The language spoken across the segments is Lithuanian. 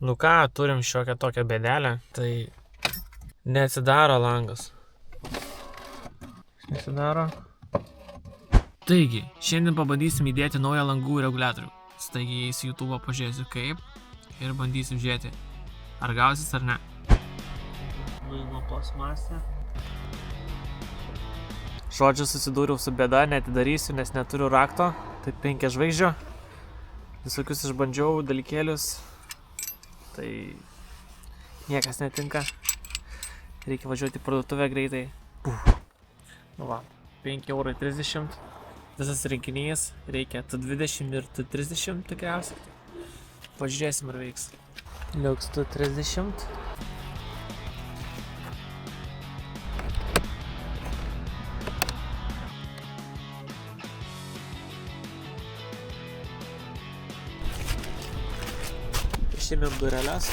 Nu ką, turim šiokią tokią bėdelę, tai neatsidaro langas. Neatsidaro. Taigi, šiandien pabandysim įdėti naują langų reguliatorių. Taigi, į YouTube pažiūrėsiu kaip ir bandysim žiūrėti, ar gausis ar ne. Nuimo plasmasę. Žodžiu, susidūriau su bėda, neatidarysiu, nes neturiu rakto. Tai 5 žvaigždžių. Visokius išbandžiau dalykėlius. Tai niekas netinka. Reikia važiuoti į parduotuvę greitai. Nu va, 5,30 €. Visas rinkinys. Reikia T20 ir T30 tikriausiai. Pažiūrėsim ar veiks. Liuks T30. Išėmėm dureles.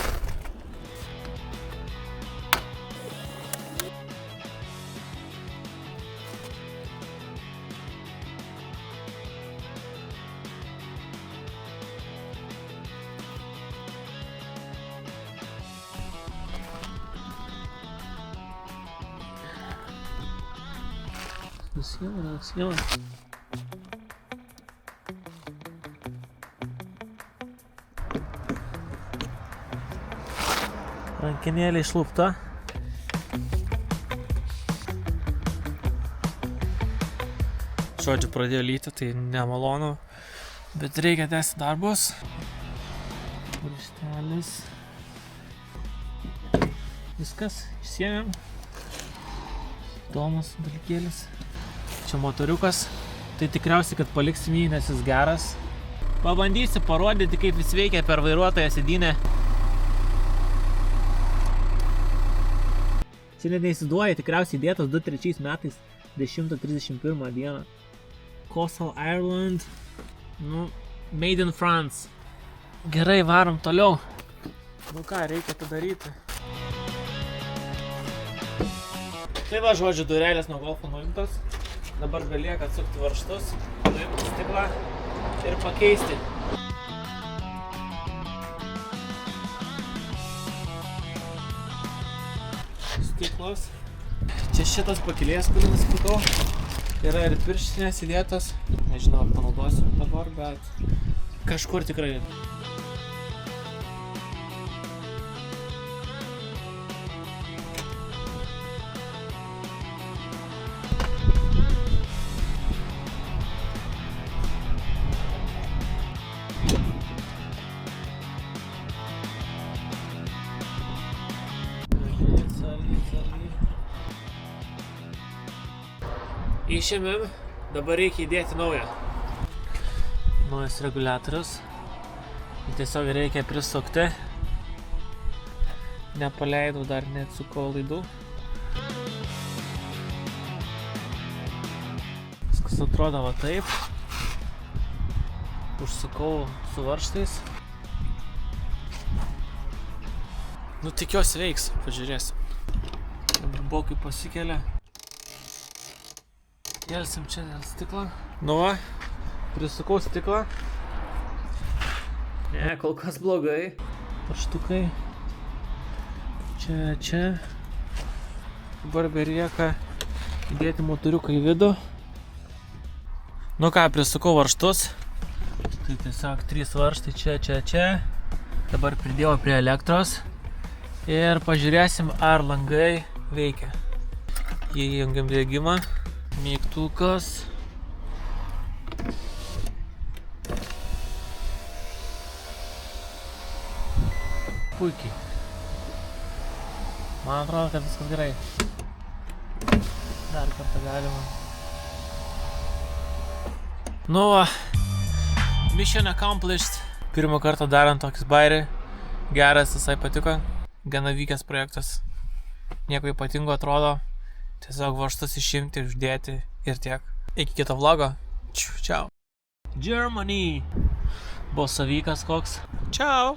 Nusiema. Rankinėlė išlupta. Žodžiu, pradėjo lyti, tai nemalonu, bet reikia tęsti darbus. Raištelis. Viskas, išsiėmėm. Tomas dalykėlis. Čia motoriukas. Tai tikriausiai, kad paliksim jį, nes jis geras. Pabandysiu parodyti, kaip jis veikia per vairuotoją sėdynę. Šiandien neįsiduoja, tikriausiai dėtas 2003 metais, 10.31 dieną. Coastal Ireland, nu, made in France. Gerai, varom toliau. Nu ką, reikia tai daryti. Tai va, žodžiu, durelės nuo golfo nuimtos. Dabar belieka atsukti varžtus, nuimti stiklą ir pakeisti. Stiklos. Čia šitas pakilės, kurį nusipirkau. Yra ir pirštinės įdėtos. Nežinau, ar panaudosiu dabar, bet kažkur tikrai. Išėmėm, dabar reikia įdėti naują. Naujas reguliatorius. Tiesiog reikia prisukti. Nepaleidau, dar neatsukau laidų. Viskas atrodo va taip. Užsukau su varžtais. Nu, tikiuosi veiks, pažiūrėsim. Bokai pasikelia. Kelsim čia dėl stiklą. Nu va, prisukau stiklą. Ne, kol kas blogai. Paštukai. Čia. Dabar belieka įdėti motoriuką į vidų. Nu ką, prisukau varžtus. Tai tiesiog 3 varžtai čia. Dabar pridėjau prie elektros. Ir pažiūrėsim, ar langai veikia. Įjungiam degimą. Mygtukas. Puikiai. Man atrodo, kad viskas gerai. Dar kartą galima. Nu va. Mission accomplished. Pirmą kartą darant tokį bairį. Geras, visai patiko. Gana vykęs projektas. Nieko ypatingo atrodo. Tiesiog varžtus išimti, uždėti ir tiek. Iki kito vlogo. Čiau. Germany. Bosavykas koks. Čiau.